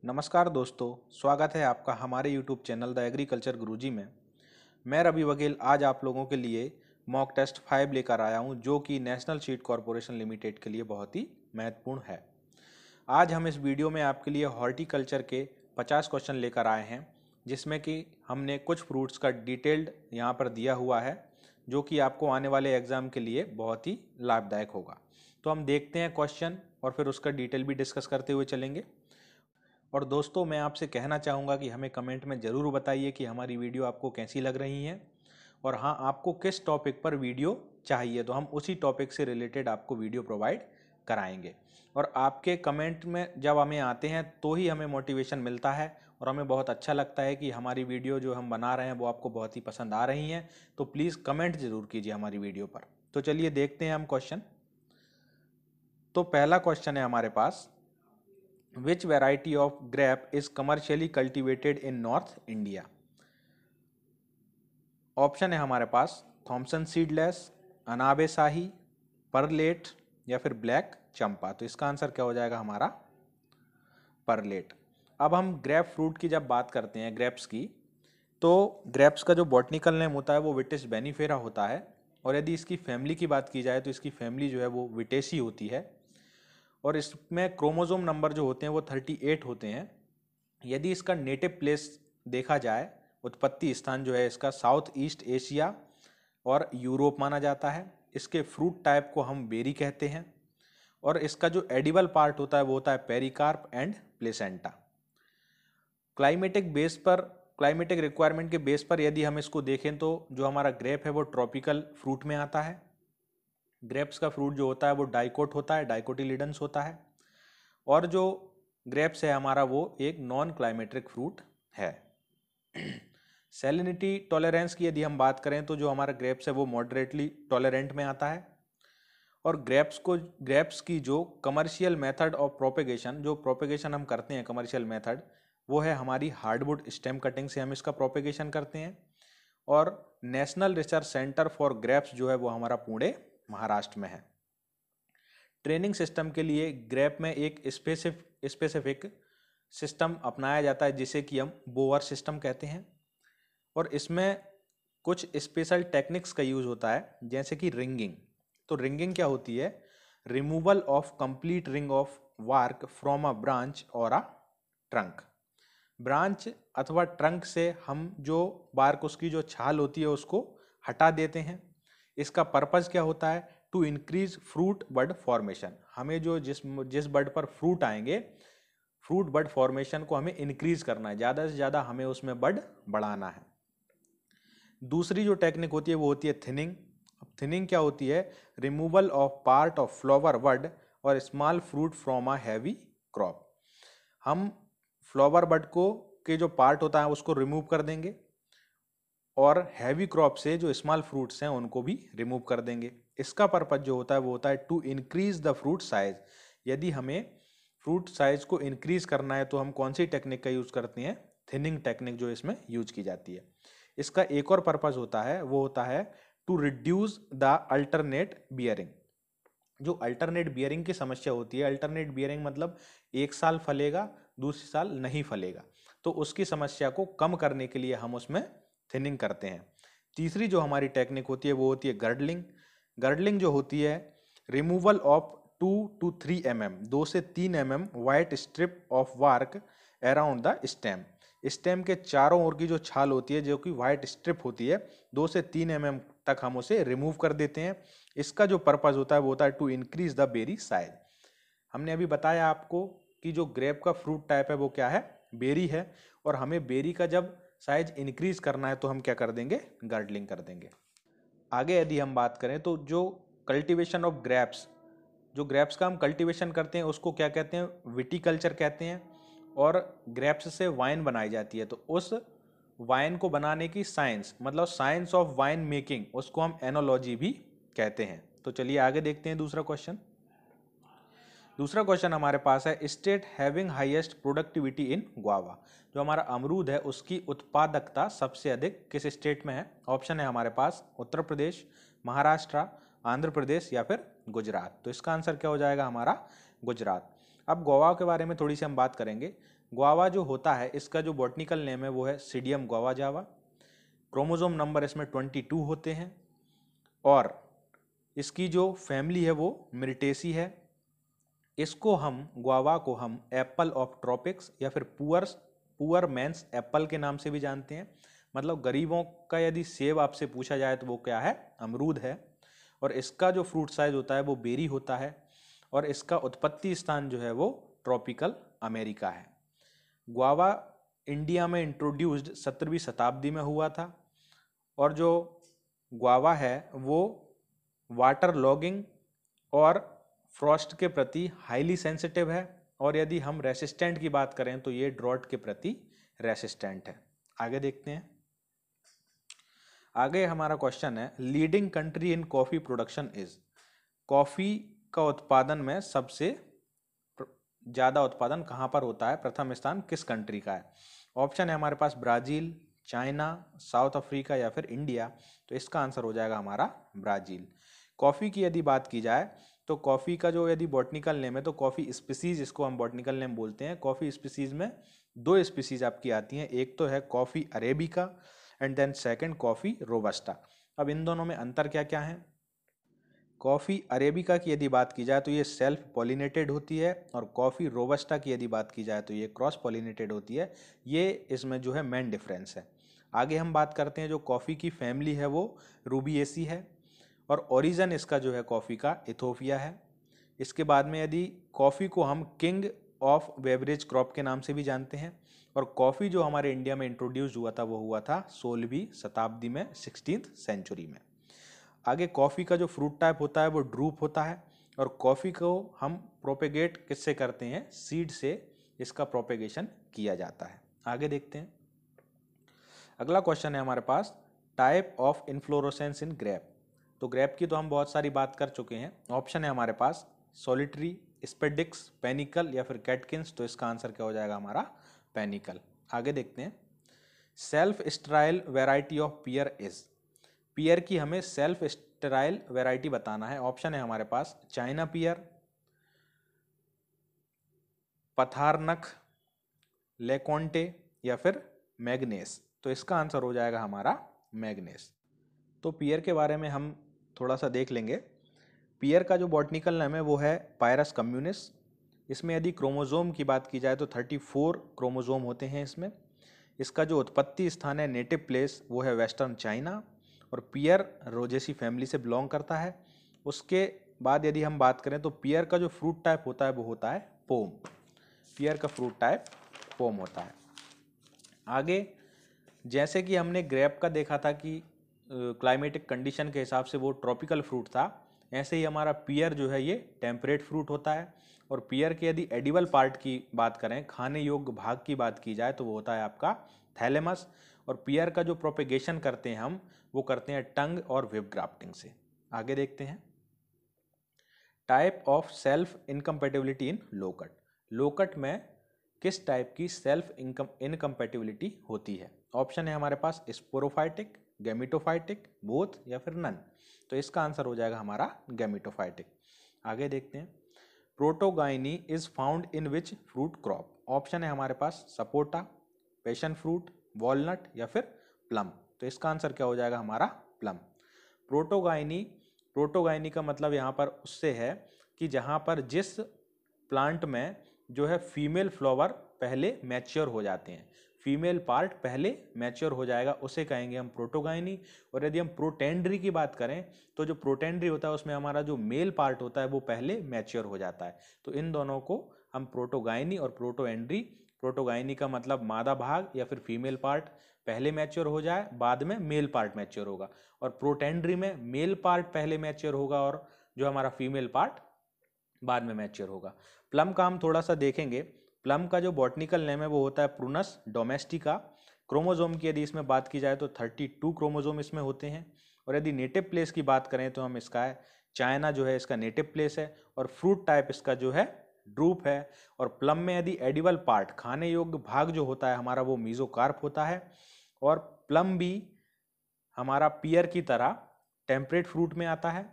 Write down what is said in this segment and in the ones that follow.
नमस्कार दोस्तों, स्वागत है आपका हमारे YouTube चैनल द एग्रीकल्चर गुरुजी में। मैं रवि वघेल आज आप लोगों के लिए मॉक टेस्ट 5 लेकर आया हूं, जो कि नेशनल सीड कॉरपोरेशन लिमिटेड के लिए बहुत ही महत्वपूर्ण है। आज हम इस वीडियो में आपके लिए हॉर्टिकल्चर के 50 क्वेश्चन लेकर आए हैं, जिसमें कि हमने कुछ फ्रूट्स का डिटेल्ड यहाँ पर दिया हुआ है, जो कि आपको आने वाले एग्जाम के लिए बहुत ही लाभदायक होगा। तो हम देखते हैं क्वेश्चन और फिर उसका डिटेल भी डिस्कस करते हुए चलेंगे। और दोस्तों, मैं आपसे कहना चाहूँगा कि हमें कमेंट में ज़रूर बताइए कि हमारी वीडियो आपको कैसी लग रही हैं, और हाँ, आपको किस टॉपिक पर वीडियो चाहिए, तो हम उसी टॉपिक से रिलेटेड आपको वीडियो प्रोवाइड कराएंगे। और आपके कमेंट में जब हमें आते हैं तो ही हमें मोटिवेशन मिलता है और हमें बहुत अच्छा लगता है कि हमारी वीडियो जो हम बना रहे हैं वो आपको बहुत ही पसंद आ रही हैं। तो प्लीज़ कमेंट ज़रूर कीजिए हमारी वीडियो पर। तो चलिए देखते हैं हम क्वेश्चन। तो पहला क्वेश्चन है हमारे पास, Which variety of grape is commercially cultivated in North India? Option है हमारे पास थॉमसन सीडलेस, अनाबे शाही, परलेट या फिर ब्लैक चंपा। तो इसका आंसर क्या हो जाएगा हमारा परलेट। अब हम ग्रेप फ्रूट की जब बात करते हैं ग्रेप्स की, तो ग्रेप्स का जो बॉटनिकल नेम होता है वो विटिस बेनिफेरा होता है। और यदि इसकी फैमिली की बात की जाए तो इसकी फैमिली जो है वो विटेसी होती है। और इसमें क्रोमोसोम नंबर जो होते हैं वो 38 होते हैं। यदि इसका नेटिव प्लेस देखा जाए, उत्पत्ति स्थान जो है इसका साउथ ईस्ट एशिया और यूरोप माना जाता है। इसके फ्रूट टाइप को हम बेरी कहते हैं। और इसका जो एडिबल पार्ट होता है वो होता है pericarp and placenta. Climatic requirement के बेस पर यदि हम इसको देखें तो जो हमारा ग्रेप है वो ट्रॉपिकल फ्रूट में आता है। ग्रेप्स का फ्रूट जो होता है वो डाइकोट होता है, डाइकोटिलिडन्स होता है। और जो ग्रेप्स है हमारा वो एक नॉन क्लाइमेट्रिक फ्रूट है। सैलिनिटी टॉलरेंस की यदि हम बात करें तो जो हमारा ग्रेप्स है वो मॉडरेटली टॉलरेंट में आता है। और ग्रेप्स की जो कमर्शियल मेथड ऑफ प्रोपेगेशन, जो प्रोपेगेशन हम करते हैं कमर्शियल मेथड, वो है हमारी हार्डवुड स्टेम कटिंग से हम इसका प्रोपेगेशन करते हैं। और national research centre for grapes जो है वो हमारा पुणे महाराष्ट्र में है। ट्रेनिंग सिस्टम के लिए ग्रेप में एक स्पेसिफिक सिस्टम अपनाया जाता है जिसे कि हम बोअर सिस्टम कहते हैं। और इसमें कुछ स्पेशल टेक्निक्स का यूज होता है, जैसे कि रिंगिंग। तो रिंगिंग क्या होती है? Removal of complete ring of वार्क फ्रॉम अ ब्रांच और अ ट्रंक। ब्रांच अथवा ट्रंक से हम जो बार्क, उसकी जो छाल होती है उसको हटा देते हैं। इसका पर्पस क्या होता है? To increase fruit bud formation. हमें जो जिस बड पर फ्रूट आएंगे, फ्रूट बड फॉर्मेशन को हमें इंक्रीज करना है, ज़्यादा से ज़्यादा हमें उसमें बड बढ़ाना है। दूसरी जो टेक्निक होती है वो होती है थिनिंग। अब थिनिंग क्या होती है? Removal of part of flower bud और small fruit from a heavy crop. हम फ्लावर बड को के जो पार्ट होता है उसको रिमूव कर देंगे और हैवी क्रॉप से जो स्मॉल फ्रूट्स हैं उनको भी रिमूव कर देंगे। इसका पर्पज जो होता है वो होता है to increase the fruit size. यदि हमें फ्रूट साइज को इंक्रीज करना है तो हम कौन सी टेक्निक का यूज करते हैं? थिनिंग टेक्निक जो इसमें यूज की जाती है। इसका एक और पर्पज होता है, वो होता है to reduce the alternate bearing. जो अल्टरनेट बियरिंग की समस्या होती है, अल्टरनेट बियरिंग मतलब एक साल फलेगा दूसरे साल नहीं फलेगा, तो उसकी समस्या को कम करने के लिए हम उसमें थिनिंग करते हैं। तीसरी जो हमारी टेक्निक होती है वो होती है गर्डलिंग। गर्डलिंग जो होती है रिमूवल ऑफ 2 to 3 mm, 2 से 3 mm वाइट स्ट्रिप ऑफ वार्क अराउंड द स्टेम। स्टेम के चारों ओर की जो छाल होती है, जो कि व्हाइट स्ट्रिप होती है, 2 से 3 mm तक हम उसे रिमूव कर देते हैं। इसका जो पर्पज होता है वो होता है to increase the berry size. हमने अभी बताया आपको कि जो ग्रेप का फ्रूट टाइप है वो क्या है? बेरी है। और हमें बेरी का जब साइज इंक्रीज करना है तो हम क्या कर देंगे? गार्डलिंग कर देंगे। आगे यदि हम बात करें तो जो कल्टीवेशन ऑफ ग्रेप्स, जो ग्रेप्स का हम कल्टीवेशन करते हैं उसको क्या कहते हैं? विटीकल्चर कहते हैं। और ग्रेप्स से वाइन बनाई जाती है, तो उस वाइन को बनाने की साइंस, मतलब साइंस ऑफ वाइन मेकिंग, उसको हम एनोलॉजी भी कहते हैं। तो चलिए आगे देखते हैं दूसरा क्वेश्चन। दूसरा क्वेश्चन हमारे पास है, state having highest productivity in guava. जो हमारा अमरूद है उसकी उत्पादकता सबसे अधिक किस स्टेट में है? ऑप्शन है हमारे पास उत्तर प्रदेश, महाराष्ट्र, आंध्र प्रदेश या फिर गुजरात। तो इसका आंसर क्या हो जाएगा हमारा? गुजरात। अब गुआवा के बारे में थोड़ी सी हम बात करेंगे। गुआवा जो होता है इसका जो बॉटनिकल नेम है वो है सीडियम गुआवाजावा। क्रोमोसोम नंबर इसमें 22 होते हैं और इसकी जो फैमिली है वो मिर्टेसी है। इसको हम गुआवा को हम एप्पल ऑफ ट्रॉपिक्स या फिर पुअर मैंस एप्पल के नाम से भी जानते हैं। मतलब गरीबों का यदि सेब आपसे पूछा जाए तो वो क्या है, अमरूद है। और इसका जो फ्रूट साइज होता है वो बेरी होता है और इसका उत्पत्ति स्थान जो है वो ट्रॉपिकल अमेरिका है। गुआवा इंडिया में इंट्रोड्यूस्ड 17वीं शताब्दी में हुआ था और जो गुआवा है वो वाटर लॉगिंग और फ्रॉस्ट के प्रति हाईली सेंसिटिव है और यदि हम रेसिस्टेंट की बात करें तो ये ड्रॉट के प्रति रेसिस्टेंट है। आगे देखते हैं। आगे हमारा क्वेश्चन है leading country in coffee production is. Coffee का उत्पादन में सबसे ज्यादा उत्पादन कहां पर होता है, प्रथम स्थान किस कंट्री का है। ऑप्शन है हमारे पास ब्राजील, चाइना, साउथ अफ्रीका या फिर इंडिया। तो इसका आंसर हो जाएगा हमारा ब्राजील। कॉफी की यदि बात की जाए तो कॉफी का जो यदि बॉटनिकल नेम है तो कॉफी स्पीसीज इसको हम बॉटनिकल नेम बोलते हैं। कॉफी स्पीसीज में 2 स्पीसीज आपकी आती हैं, एक तो है coffee arabica and then second coffee robusta. अब इन दोनों में अंतर क्या क्या है। कॉफी अरेबिका की यदि बात की जाए तो ये सेल्फ पॉलिनेटेड होती है और कॉफी रोबस्टा की यदि बात की जाए तो ये क्रॉस पॉलिनेटेड होती है। ये इसमें जो है मेन डिफरेंस है। आगे हम बात करते हैं जो कॉफी की फैमिली है वो रूबिएसी है और ओरिजिन इसका जो है कॉफ़ी का इथोपिया है। इसके बाद में यदि कॉफ़ी को हम किंग ऑफ बेवरेज क्रॉप के नाम से भी जानते हैं और कॉफ़ी जो हमारे इंडिया में इंट्रोड्यूस हुआ था वो हुआ था 16वीं शताब्दी में, 16th सेंचुरी में। आगे कॉफ़ी का जो फ्रूट टाइप होता है वो ड्रूप होता है और कॉफ़ी को हम प्रोपेगेट किससे करते हैं, सीड से इसका प्रोपेगेशन किया जाता है। आगे देखते हैं। अगला क्वेश्चन है हमारे पास type of inflorescence in grape. तो ग्रेप की तो हम बहुत सारी बात कर चुके हैं। ऑप्शन है हमारे पास सॉलिटरी, स्पेडिक्स, पेनिकल या फिर कैटकिंस। तो इसका आंसर क्या हो जाएगा हमारा पेनिकल। आगे देखते हैं। Self sterile variety of pear is. Pear की हमें सेल्फ स्टेराइल वेराइटी बताना है। ऑप्शन है हमारे पास चाइना पियर, पथारनख, लेकोंटे या फिर मैग्नेस। तो इसका आंसर हो जाएगा हमारा मैग्नेस। तो पियर के बारे में हम थोड़ा सा देख लेंगे। पियर का जो बॉटनिकल नेम है वो है पायरस कम्युनिस। इसमें यदि क्रोमोसोम की बात की जाए तो 34 क्रोमोसोम होते हैं इसमें। इसका जो उत्पत्ति स्थान है, नेटिव प्लेस, वो है वेस्टर्न चाइना और पियर रोजेसी फैमिली से बिलोंग करता है। उसके बाद यदि हम बात करें तो पियर का जो फ्रूट टाइप होता है वो होता है पोम। पियर का फ्रूट टाइप पोम होता है। आगे जैसे कि हमने ग्रेप का देखा था कि क्लाइमेटिक कंडीशन के हिसाब से वो ट्रॉपिकल फ्रूट था, ऐसे ही हमारा पियर जो है ये टेम्परेट फ्रूट होता है। और पियर के यदि एडिबल पार्ट की बात करें, खाने योग्य भाग की बात की जाए तो वो होता है आपका थैलेमस। और पियर का जो प्रोपेगेशन करते हैं हम वो करते हैं टंग और वेब ग्राफ्टिंग से। आगे देखते हैं। टाइप ऑफ सेल्फ इनकम्पेटिबिलिटी इन लोकट। लोकट में किस टाइप की सेल्फ इनकम्पेटिबिलिटी होती है। ऑप्शन है हमारे पास स्पोरोफाइटिक, गैमिटोफाइटिक, बोथ या फिर नन। तो इसका आंसर हो जाएगा हमारा गैमिटोफाइटिक। आगे देखते हैं। Protogyny is found in which fruit crop. Option है हमारे पास सपोटा, पैशन फ्रूट, वॉलनट या फिर प्लम। तो इसका आंसर क्या हो जाएगा हमारा प्लम। प्रोटोगाइनी का मतलब यहाँ पर उससे है कि जहाँ पर जिस प्लांट में जो है फीमेल फ्लावर पहले मैच्योर हो जाते हैं, फीमेल पार्ट पहले मैच्योर हो जाएगा, उसे कहेंगे हम प्रोटोगाइनी। और यदि हम प्रोटेंड्री की बात करें तो जो प्रोटेंड्री होता है उसमें हमारा जो मेल पार्ट होता है वो पहले मैच्योर हो जाता है। तो इन दोनों को हम प्रोटोगाइनी और प्रोटोएंड्री। प्रोटोगाइनी का मतलब मादा भाग या फिर फीमेल पार्ट पहले मैच्योर हो जाए, बाद में मेल पार्ट मैच्योर होगा। और प्रोटेंड्री में मेल पार्ट पहले मैच्योर होगा और जो हमारा फीमेल पार्ट बाद में मैच्योर होगा। प्लम का हम थोड़ा सा देखेंगे। प्लम का जो बॉटनिकल नेम है वो होता है प्रूनस डोमेस्टिका। क्रोमोसोम की यदि इसमें बात की जाए तो 32 क्रोमोसोम इसमें होते हैं। और यदि नेटिव प्लेस की बात करें तो हम इसका है चाइना जो है इसका नेटिव प्लेस है। और फ्रूट टाइप इसका जो है ड्रूप है। और प्लम में यदि एडिबल पार्ट, खाने योग्य भाग जो होता है हमारा वो मीजोकार्प होता है। और प्लम भी हमारा पियर की तरह टेम्परेट फ्रूट में आता है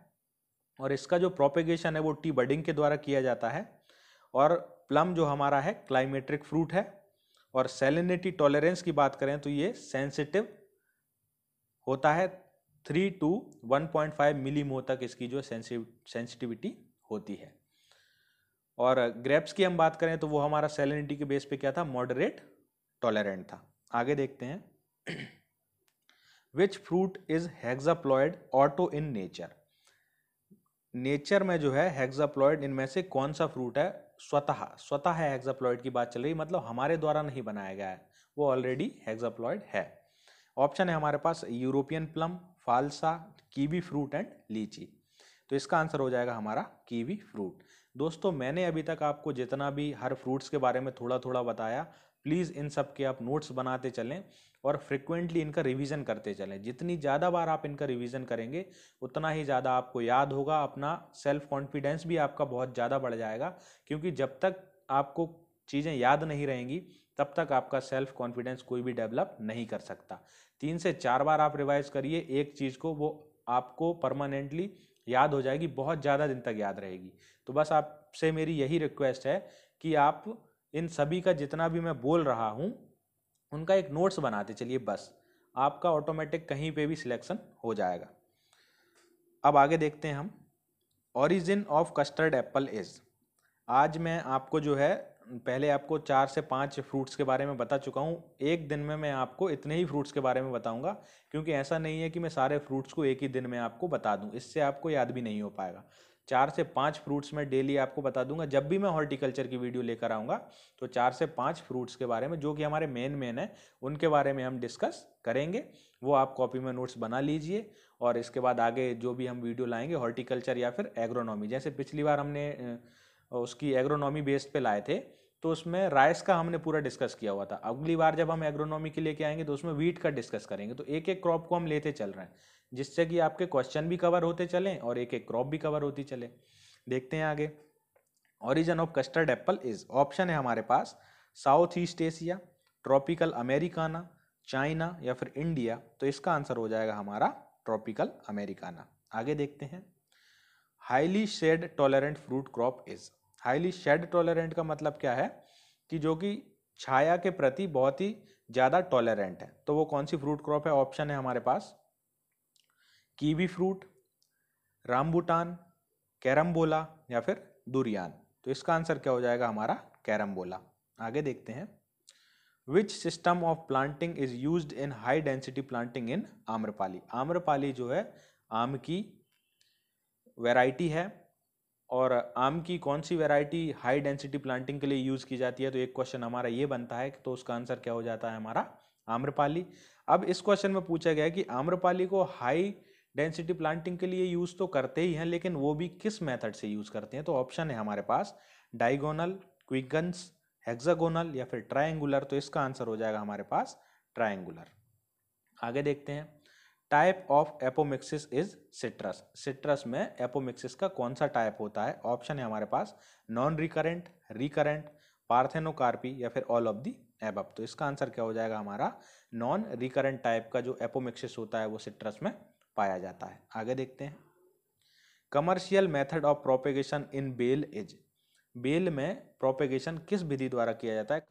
और इसका जो प्रोपेगेशन है वो टी बडिंग के द्वारा किया जाता है। और प्लम जो हमारा है क्लाइमेट्रिक फ्रूट है। और सैलिनिटी टॉलरेंस की बात करें तो ये सेंसिटिव होता है, 3 to 1.5 मिलीमोल तक इसकी जो सेंसिटिविटी होती है। और ग्रेप्स की हम बात करें तो वो हमारा सैलिनिटी के बेस पे क्या था, मॉडरेट टॉलरेंट था। आगे देखते हैं which fruit is hexaploid auto in nature. Nature में जो है हेक्साप्लॉयड इनमें से कौन सा फ्रूट है स्वतः है हेक्साप्लॉयड की बात चल रही, मतलब हमारे द्वारा नहीं बनाया गया है, वो ऑलरेडी हेक्साप्लॉयड है। ऑप्शन है हमारे पास European plum, phalsa, kiwi fruit and lychee. तो इसका आंसर हो जाएगा हमारा कीवी फ्रूट। दोस्तों मैंने अभी तक आपको जितना भी हर फ्रूट्स के बारे में थोड़ा थोड़ा बताया, प्लीज़ इन सब के आप नोट्स बनाते चलें और फ्रिक्वेंटली इनका रिवीजन करते चलें। जितनी ज़्यादा बार आप इनका रिवीजन करेंगे उतना ही ज़्यादा आपको याद होगा, अपना सेल्फ कॉन्फिडेंस भी आपका बहुत ज़्यादा बढ़ जाएगा। क्योंकि जब तक आपको चीज़ें याद नहीं रहेंगी तब तक आपका सेल्फ कॉन्फिडेंस कोई भी डेवलप नहीं कर सकता। 3 से 4 बार आप रिवाइज करिए एक चीज़ को, वो आपको परमानेंटली याद हो जाएगी, बहुत ज़्यादा दिन तक याद रहेगी। तो बस आपसे मेरी यही रिक्वेस्ट है कि आप इन सभी का जितना भी मैं बोल रहा हूँ उनका एक नोट्स बनाते चलिए, बस आपका ऑटोमेटिक कहीं पे भी सिलेक्शन हो जाएगा। अब आगे देखते हैं हम, origin of custard apple is. आज मैं आपको जो है पहले आपको 4 से 5 फ्रूट्स के बारे में बता चुका हूँ, एक दिन में मैं आपको इतने ही फ्रूट्स के बारे में बताऊंगा, क्योंकि ऐसा नहीं है कि मैं सारे फ्रूट्स को एक ही दिन में आपको बता दूं, इससे आपको याद भी नहीं हो पाएगा। 4 से 5 फ्रूट्स में डेली आपको बता दूंगा। जब भी मैं हॉर्टिकल्चर की वीडियो लेकर आऊँगा तो 4 से 5 फ्रूट्स के बारे में, जो कि हमारे मेन है, उनके बारे में हम डिस्कस करेंगे। वो आप कॉपी में नोट्स बना लीजिए और इसके बाद आगे जो भी हम वीडियो लाएंगे हॉर्टिकल्चर या फिर एग्रोनॉमी, जैसे पिछली बार हमने उसकी एग्रोनॉमी बेस्ड पे लाए थे तो उसमें राइस का हमने पूरा डिस्कस किया हुआ था। अगली बार जब हम एग्रोनॉमी के लेके आएंगे तो उसमें वीट का डिस्कस करेंगे। तो एक एक क्रॉप को हम लेते चल रहे हैं, जिससे कि आपके क्वेश्चन भी कवर होते चलें और एक एक क्रॉप भी कवर होती चले। देखते हैं आगे, origin of custard apple is, option है हमारे पास South East Asia, tropical Americana, China या फिर इंडिया। तो इसका आंसर हो जाएगा हमारा ट्रॉपिकल अमेरिकाना। आगे देखते हैं, highly shade tolerant fruit crop is. Highly shade tolerant का मतलब क्या है कि जो कि छाया के प्रति बहुत ही ज़्यादा टॉलरेंट है। तो वो कौन सी फ्रूट क्रॉप है? ऑप्शन है हमारे पास कीवी फ्रूट, रामबुटान, कैरम्बोला या फिर दुरियान। तो इसका आंसर क्या हो जाएगा हमारा? कैरम्बोला। आगे देखते हैं, which system of planting is used in high density planting इन आम्रपाली। आम्रपाली जो है आम की वैरायटी है, और आम की कौन सी वैरायटी हाई डेंसिटी प्लांटिंग के लिए यूज़ की जाती है? तो एक क्वेश्चन हमारा ये बनता है, तो उसका आंसर क्या हो जाता है हमारा? आम्रपाली। अब इस क्वेश्चन में पूछा गया है कि आम्रपाली को हाई डेंसिटी प्लांटिंग के लिए यूज़ तो करते ही हैं, लेकिन वो भी किस मेथड से यूज़ करते हैं? तो ऑप्शन है हमारे पास डायगोनल, क्विगन्स, हेक्सागोनल या फिर ट्रायंगुलर। तो इसका आंसर हो जाएगा हमारे पास ट्रायंगुलर। आगे देखते हैं, type of apomixis is citrus. Citrus में एपोमिक्सिस का कौन सा टाइप होता है? ऑप्शन है हमारे पास नॉन रिकरेंट, रिकरेंट, पार्थेनोकार्पी या फिर ऑल ऑफ दी एबव। तो इसका आंसर क्या हो जाएगा हमारा? नॉन रिकरेंट टाइप का जो एपोमिक्सिस होता है वो सिट्रस में पाया जाता है। आगे देखते हैं, commercial method of propagation in bael is. बेल में प्रोपेगेशन किस विधि द्वारा किया जाता है?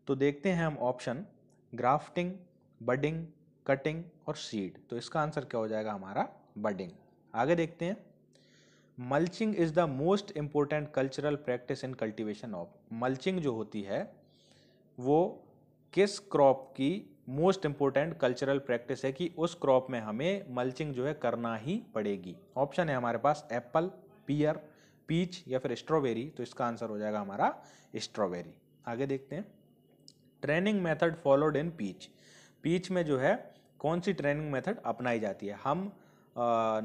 तो देखते हैं हम ऑप्शन, ग्राफ्टिंग, बडिंग, कटिंग और सीड। तो इसका आंसर क्या हो जाएगा हमारा? बडिंग। आगे देखते हैं, mulching is the most important cultural practice in cultivation of. Mulching जो होती है वो किस क्रॉप की मोस्ट इंपॉर्टेंट कल्चरल प्रैक्टिस है कि उस क्रॉप में हमें मल्चिंग जो है करना ही पड़ेगी? ऑप्शन है हमारे पास एप्पल, पियर, पीच या फिर स्ट्रॉबेरी। तो इसका आंसर हो जाएगा हमारा स्ट्रॉबेरी। आगे देखते हैं, training method followed in peach. Peach में जो है कौन सी ट्रेनिंग मेथड अपनाई जाती है? हम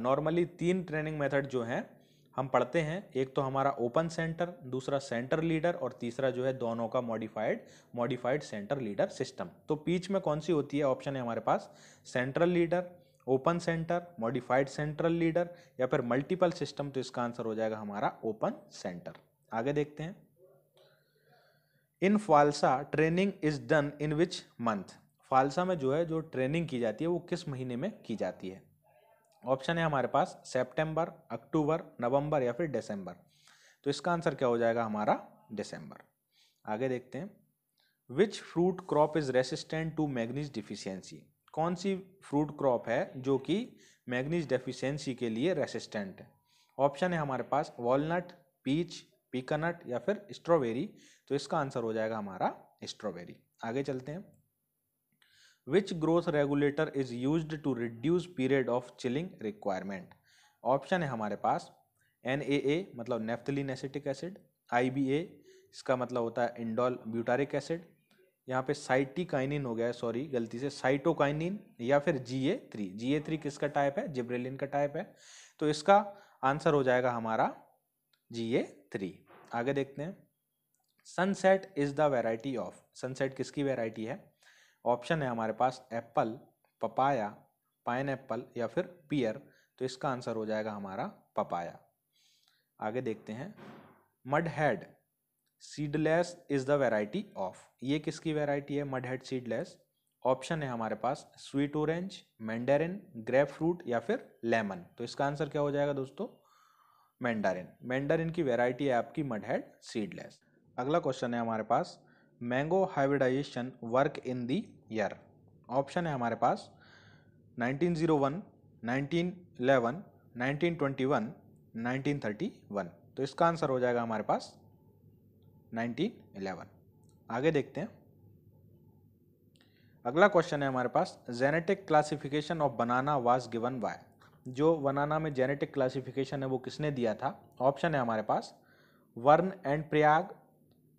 नॉर्मली 3 ट्रेनिंग मेथड जो हैं हम पढ़ते हैं। एक तो हमारा ओपन सेंटर, दूसरा सेंटर लीडर और तीसरा जो है दोनों का मॉडिफाइड सेंटर लीडर सिस्टम। तो पीच में कौन सी होती है? ऑप्शन है हमारे पास central leader, open centre, modified central leader या फिर मल्टीपल सिस्टम। तो इसका आंसर हो जाएगा हमारा ओपन सेंटर। आगे देखते हैं, in phalsa training is done in which month. Phalsa में जो है जो ट्रेनिंग की जाती है वो किस महीने में की जाती है? ऑप्शन है हमारे पास सितंबर, अक्टूबर, नवंबर या फिर दिसंबर। तो इसका आंसर क्या हो जाएगा हमारा? दिसंबर। आगे देखते हैं, which fruit crop is resistant to manganese deficiency, कौन सी फ्रूट क्रॉप है जो कि मैग्नीज डेफिशिएंसी के लिए रेसिस्टेंट है। ऑप्शन है हमारे पास वॉलनट, पीच, पीकानट या फिर स्ट्रॉबेरी। तो इसका आंसर हो जाएगा हमारा स्ट्रॉबेरी। आगे चलते हैं, which growth regulator is used to reduce period of chilling requirement. Option है हमारे पास NaA मतलब नेफ्थलीन एसिटिक एसिड, IBA इसका मतलब होता है इंडोल ब्यूटारिक एसिड, यहाँ पे साइटिकाइनिन हो गया है, सॉरी गलती से साइटोकाइनिन, या फिर GA3। GA3 किसका टाइप है, जिब्रेलिन का टाइप है। तो इसका आंसर हो जाएगा हमारा GA3। आगे देखते हैं, sunset is the variety of, sunset किसकी वेराइटी है। ऑप्शन है हमारे पास एप्पल, पपाया, पाइनएप्पल या फिर पियर। तो इसका आंसर हो जाएगा हमारा पपाया। आगे देखते हैं, mudhead seedless is the variety of, ये किसकी वेराइटी है मडहेड सीडलेस। ऑप्शन है हमारे पास sweet orange, mandarin, grapefruit या फिर लेमन। तो इसका आंसर क्या हो जाएगा दोस्तों, मैंडेरिन। मैंडेरिन की वेराइटी है आपकी मडहेड सीडलेस। अगला क्वेश्चन है हमारे पास, mango hybridisation work in the year. Option है हमारे पास 1901, 1911, 1921, 1931। तो इसका आंसर हो जाएगा हमारे पास 1911। आगे देखते हैं, अगला क्वेश्चन है हमारे पास, genetic classification of banana was given by, जो बनाना में जेनेटिक क्लासिफिकेशन है वो किसने दिया था। ऑप्शन है हमारे पास Vern and Prayag,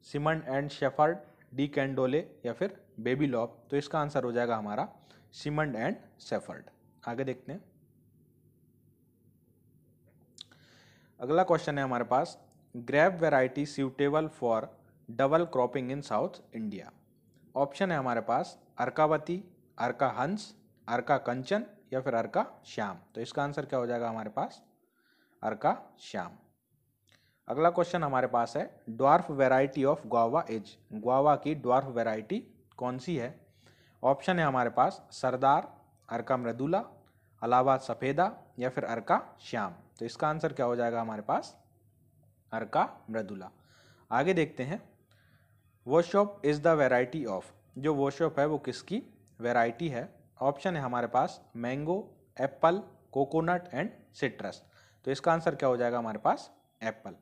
Simmond and Shepherd, De Candolle या फिर बेबीलॉब। तो इसका आंसर हो जाएगा हमारा सिमंड एंड शेफर्ड। आगे देखते हैं, अगला क्वेश्चन है हमारे पास, grape variety suitable for double cropping in South India. Option है हमारे पास अर्कावती, अर्का हंस, अर्का कंचन या फिर अर्का श्याम। तो इसका आंसर क्या हो जाएगा हमारे पास, अर्का श्याम। अगला क्वेश्चन हमारे पास है, dwarf variety of guava is, guava की ड्वार्फ वेराइटी कौन सी है। ऑप्शन है हमारे पास सरदार, अर्का मृदुला, इलाहाबाद सफेदा या फिर अर्का श्याम। तो इसका आंसर क्या हो जाएगा हमारे पास, अर्का मृदुला। आगे देखते हैं, वोशॉप इज द वेराइटी ऑफ, जो वोशॉप है वो किसकी वेराइटी है। ऑप्शन है हमारे पास mango, apple, coconut and citrus. तो इसका आंसर क्या हो जाएगा हमारे पास, एप्पल।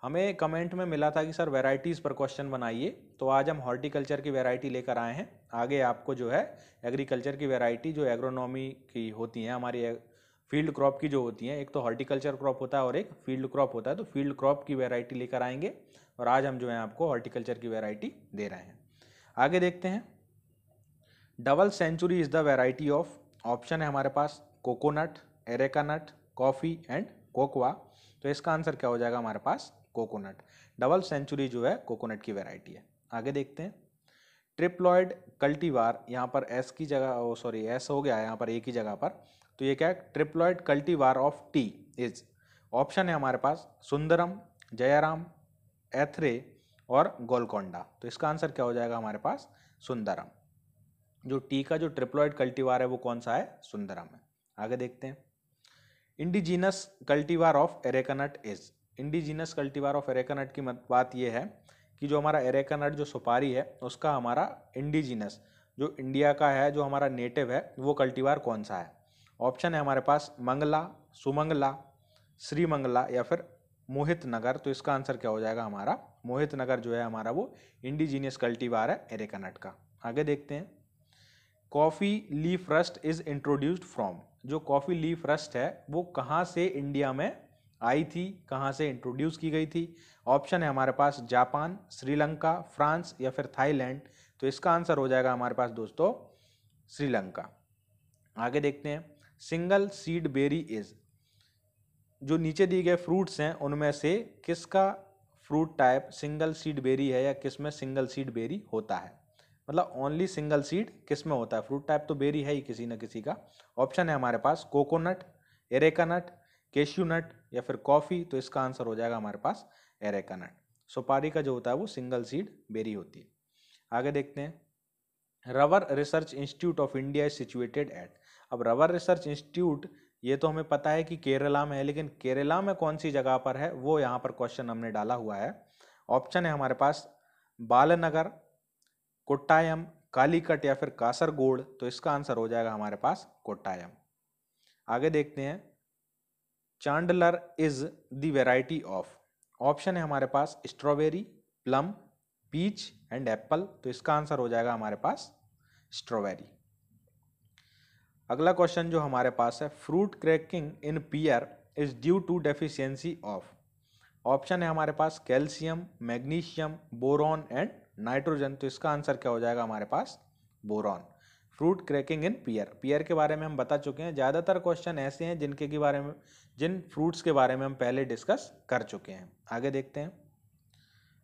हमें कमेंट में मिला था कि सर वैरायटीज़ पर क्वेश्चन बनाइए, तो आज हम हॉर्टिकल्चर की वैरायटी लेकर आए हैं। आगे आपको जो है एग्रीकल्चर की वैरायटी जो एग्रोनॉमी की होती हैं, हमारी फील्ड क्रॉप की जो होती हैं, एक तो हॉर्टिकल्चर क्रॉप होता है और एक फील्ड क्रॉप होता है, तो फील्ड क्रॉप की वैरायटी लेकर आएंगे और आज हम जो है आपको हॉर्टिकल्चर की वैरायटी दे रहे हैं। आगे देखते हैं, double century is the variety of. Option है हमारे पास coconut, areca nut, coffee and cocoa. तो इसका आंसर क्या हो जाएगा हमारे पास, कोकोनट। डबल सेंचुरी जो है कोकोनट की वैरायटी है। आगे देखते हैं, ट्रिप्लॉइड कल्टीवार, यहाँ पर एस की जगह सॉरी एस हो गया है यहाँ पर ए की जगह पर, तो ये क्या है, triploid cultivar of T is. Option है हमारे पास सुंदरम, जयराम, एथरे और गोलकोंडा। तो इसका आंसर क्या हो जाएगा हमारे पास, सुंदरम। जो टी का जो ट्रिप्लॉइड कल्टीवार है वो कौन सा है, सुंदरम है। आगे देखते हैं, indigenous cultivar of areca nut is. Indigenous cultivar of areca nut की बात ये है कि जो हमारा एरेका नट जो सुपारी है उसका हमारा इंडिजीनस जो इंडिया का है, जो हमारा नेटिव है, वो कल्टीवार कौन सा है। ऑप्शन है हमारे पास मंगला, सुमंगला, श्रीमंगला या फिर मोहित नगर। तो इसका आंसर क्या हो जाएगा हमारा, मोहित नगर जो है हमारा वो इंडिजीनियस कल्टीवार है एरेका नट का। आगे देखते हैं, coffee leaf rust is introduced from. जो कॉफ़ी लीफ रस्ट है वो कहाँ से इंडिया में आई थी, कहाँ से इंट्रोड्यूस की गई थी। ऑप्शन है हमारे पास जापान, श्रीलंका, फ्रांस या फिर थाईलैंड। तो इसका आंसर हो जाएगा हमारे पास दोस्तों श्रीलंका। आगे देखते हैं, सिंगल सीड बेरी इज। जो नीचे दिए गए फ्रूट्स हैं उनमें से किसका fruit type single seed berry है या किस में सिंगल सीड बेरी होता है। मतलब ओनली सिंगल सीड किस में होता है, फ्रूट टाइप तो बेरी है ही किसी न किसी का। ऑप्शन है हमारे पास कोकोनट, एरेका नट, केश्यू नट या फिर कॉफ़ी। तो इसका आंसर हो जाएगा हमारे पास एरेका नट। सुपारी का जो होता है वो सिंगल सीड बेरी होती है। आगे देखते हैं, rubber research institute of India is situated at. अब रबर रिसर्च इंस्टीट्यूट ये तो हमें पता है कि केरला में है, लेकिन केरला में कौन सी जगह पर है वो यहाँ पर क्वेश्चन हमने डाला हुआ है। ऑप्शन है हमारे पास बालनगर, कोट्टायम, कालीकट या फिर कासरगोड। तो इसका आंसर हो जाएगा हमारे पास कोट्टायम। आगे देखते हैं, Chandler is the variety of. Option है हमारे पास strawberry, plum, peach and apple. तो इसका आंसर हो जाएगा हमारे पास स्ट्रॉबेरी। अगला क्वेश्चन जो हमारे पास है, fruit cracking in pear is due to deficiency of. Option है हमारे पास calcium, magnesium, boron and nitrogen. तो इसका आंसर क्या हो जाएगा हमारे पास boron. Fruit cracking in pear, pear के बारे में हम बता चुके हैं। ज़्यादातर क्वेश्चन ऐसे हैं जिन फ्रूट्स के बारे में हम पहले डिस्कस कर चुके हैं। आगे देखते हैं,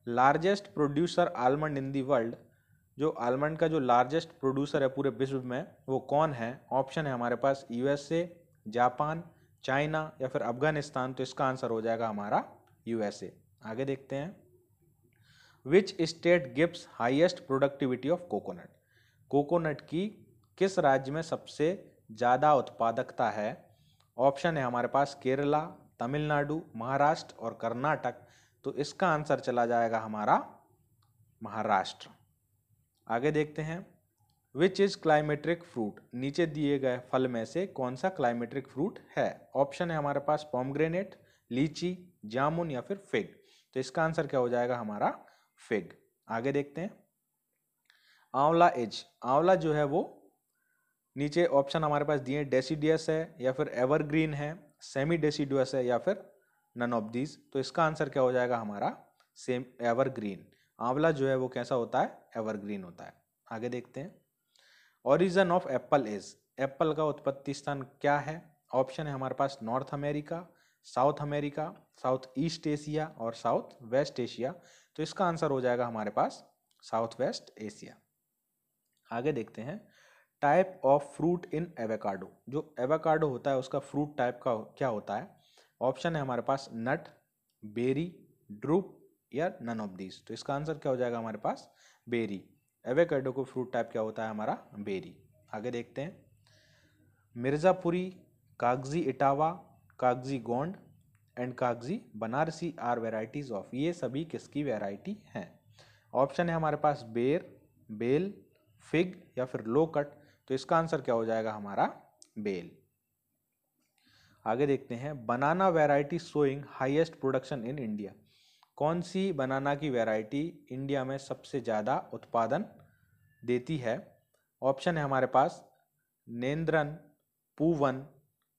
largest producer almond in the world. जो आलमंड का जो लार्जेस्ट प्रोड्यूसर है पूरे विश्व में, वो कौन है? ऑप्शन है हमारे पास यूएसए, जापान, चाइना या फिर अफगानिस्तान। तो इसका आंसर हो जाएगा हमारा यूएसए। आगे देखते हैं, which state gives highest productivity of coconut. Coconut की किस राज्य में सबसे ज़्यादा उत्पादकता है? ऑप्शन है हमारे पास केरला, तमिलनाडु, महाराष्ट्र और कर्नाटक। तो इसका आंसर चला जाएगा हमारा महाराष्ट्र। आगे देखते हैं, विच इज क्लाइमेट्रिक फ्रूट। नीचे दिए गए फल में से कौन सा क्लाइमेट्रिक फ्रूट है? ऑप्शन है हमारे पास पोमग्रेनेट, लीची, जामुन या फिर फिग। तो इसका आंसर क्या हो जाएगा हमारा फिग। आगे देखते हैं, आंवला एज। आंवला जो है वो नीचे ऑप्शन हमारे पास दिए, डेसिडियस है या फिर एवरग्रीन है, सेमी डेसिडुअस है या फिर नन ऑफ दीज। तो इसका आंसर क्या हो जाएगा हमारा सेम एवरग्रीन। आंवला जो है वो कैसा होता है? एवरग्रीन होता है। आगे देखते हैं, origin of apple is. Apple का उत्पत्ति स्थान क्या है? ऑप्शन है हमारे पास North America, South America, South East Asia और साउथ वेस्ट एशिया। तो इसका आंसर हो जाएगा हमारे पास साउथ वेस्ट एशिया। आगे देखते हैं, type of fruit in avocado. जो एवोकाडो होता है उसका फ्रूट टाइप का क्या होता है? ऑप्शन है हमारे पास नट, बेरी, ड्रूप या नन ऑफ दीज। तो इसका आंसर क्या हो जाएगा हमारे पास बेरी। एवोकाडो को फ्रूट टाइप क्या होता है हमारा बेरी। आगे देखते हैं, मिर्जापुरी, कागजी इटावा, कागजी गोंड एंड कागजी बनारसी आर वेराइटीज ऑफ। ये सभी किसकी वेराइटी हैं? ऑप्शन है हमारे पास बेर, बेल, फिग या फिर लोकट। तो इसका आंसर क्या हो जाएगा हमारा बेल। आगे देखते हैं, banana variety showing highest production in India. कौन सी बनाना की वैरायटी इंडिया में सबसे ज़्यादा उत्पादन देती है? ऑप्शन है हमारे पास नेंद्रन, पूवन,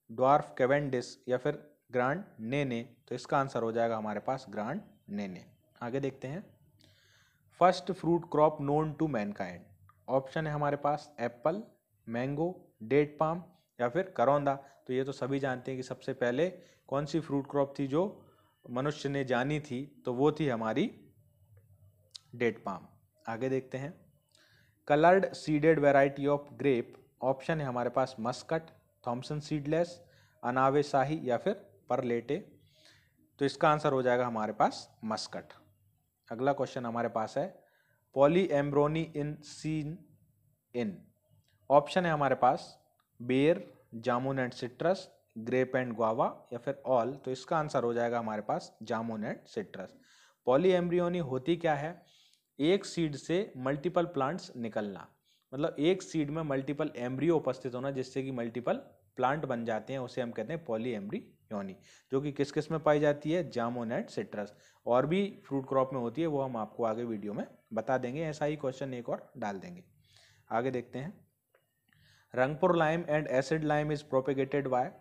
ड्वार्फ कैवेंडिस या फिर ग्रांड नेने। तो इसका आंसर हो जाएगा हमारे पास ग्रांड नेने। आगे देखते हैं, first fruit crop known to mankind. Option है हमारे पास एप्पल, मैंगो, डेट पाम या फिर करौंदा। तो ये तो सभी जानते हैं कि सबसे पहले कौन सी फ्रूट क्रॉप थी जो मनुष्य ने जानी थी, तो वो थी हमारी डेट पाम। आगे देखते हैं, coloured seeded variety of grape. Option है हमारे पास मस्कट, थॉमसन सीडलेस, अनावे शाही या फिर परलेटे। तो इसका आंसर हो जाएगा हमारे पास मस्कट। अगला क्वेश्चन हमारे पास है, polyembryony in seen in. Option है हमारे पास ber, jamun and citrus, grape and guava या फिर ऑल। तो इसका आंसर हो जाएगा हमारे पास jamun and citrus. Polyembryony होती क्या है? एक सीड से मल्टीपल प्लांट्स निकलना, मतलब एक सीड में मल्टीपल एम्ब्रियो उपस्थित होना जिससे कि मल्टीपल प्लांट बन जाते हैं, उसे हम कहते हैं पॉली एम्ब्रियोनी, जो कि किस किस में पाई जाती है? जामुन एंड सिट्रस। और भी फ्रूट क्रॉप में होती है, वो हम आपको आगे वीडियो में बता देंगे। ऐसा ही क्वेश्चन एक और डाल देंगे। आगे देखते हैं, Rangpur lime and acid lime is propagated by.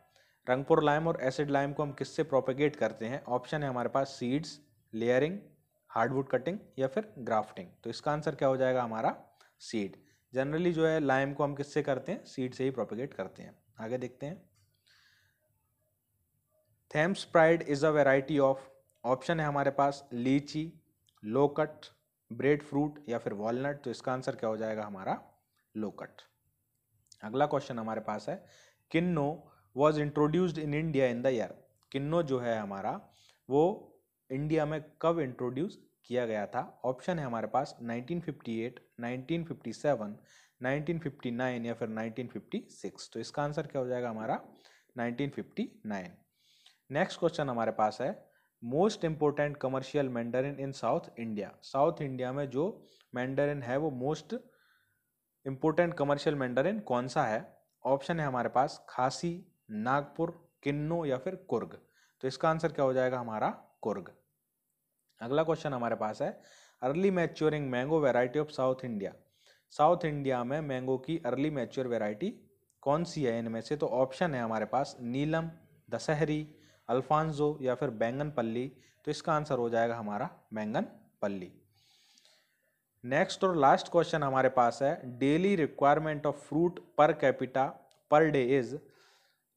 Rangpur lime और एसिड लाइम को हम किससे प्रोपेगेट करते हैं? ऑप्शन है हमारे पास सीड्स, लेयरिंग, हार्डवुड कटिंग या फिर ग्राफ्टिंग। तो इसका आंसर क्या हो जाएगा हमारा सीड। जनरली जो है लाइम को हम किससे करते हैं? सीड से ही प्रोपेगेट करते हैं। आगे देखते हैं, Thames pride is a variety of. Option है हमारे पास लीची, लोकट, ब्रेड फ्रूट या फिर वॉलनट। तो इसका आंसर क्या हो जाएगा हमारा लोकट। अगला क्वेश्चन हमारे पास है, kinnow was introduced in India in the year. Kinnow जो है हमारा वो इंडिया में कब इंट्रोड्यूस किया गया था? ऑप्शन है हमारे पास 1958, 1957, 1959 या फिर 1956। तो इसका आंसर क्या हो जाएगा हमारा 1959। नेक्स्ट क्वेश्चन हमारे पास है, मोस्ट इम्पोर्टेंट कमर्शियल मैंडरिन इन साउथ इंडिया। साउथ इंडिया में जो मैंडरिन है वो मोस्ट इम्पोर्टेंट कमर्शियल मैंडरिन कौन सा है? ऑप्शन है हमारे पास खासी, नागपुर, किन्नौ या फिर कुर्ग। तो इसका आंसर क्या हो जाएगा हमारा? कुर्ग। अगला क्वेश्चन हमारे पास है early maturing mango variety of south India. South India में मैंगो की अर्ली मैच्योर वेराइटी कौन सी है इनमें से? तो ऑप्शन है हमारे पास नीलम, दशहरी, अल्फांसो या फिर बैंगनपल्ली। तो इसका आंसर हो जाएगा हमारा बैंगनपल्ली। नेक्स्ट और लास्ट क्वेश्चन हमारे पास है daily requirement of fruit per capita per day is.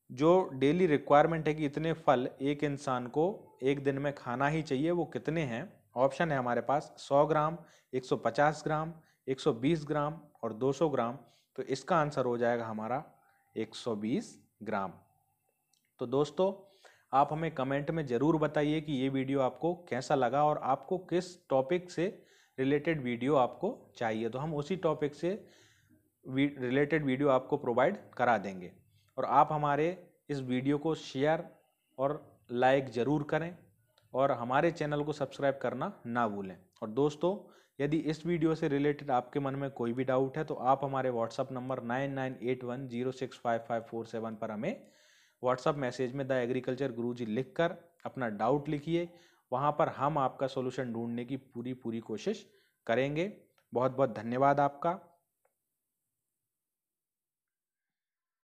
जो डेली रिक्वायरमेंट है कि इतने फल एक इंसान को एक दिन में खाना ही चाहिए, वो कितने हैं? ऑप्शन है हमारे पास 100 ग्राम, 150 ग्राम, 120 ग्राम और 200 ग्राम। तो इसका आंसर हो जाएगा हमारा 120 ग्राम। तो दोस्तों आप हमें कमेंट में ज़रूर बताइए कि ये वीडियो आपको कैसा लगा और आपको किस टॉपिक से रिलेटेड वीडियो आपको चाहिए, तो हम उसी टॉपिक से रिलेटेड वीडियो आपको प्रोवाइड करा देंगे। और आप हमारे इस वीडियो को शेयर और लाइक ज़रूर करें और हमारे चैनल को सब्सक्राइब करना ना भूलें। और दोस्तों यदि इस वीडियो से रिलेटेड आपके मन में कोई भी डाउट है तो आप हमारे व्हाट्सअप नंबर 9981065547 पर हमें व्हाट्सअप मैसेज में द एग्रीकल्चर गुरुजी लिखकर अपना डाउट लिखिए। वहाँ पर हम आपका सॉल्यूशन ढूंढने की पूरी कोशिश करेंगे। बहुत बहुत धन्यवाद आपका।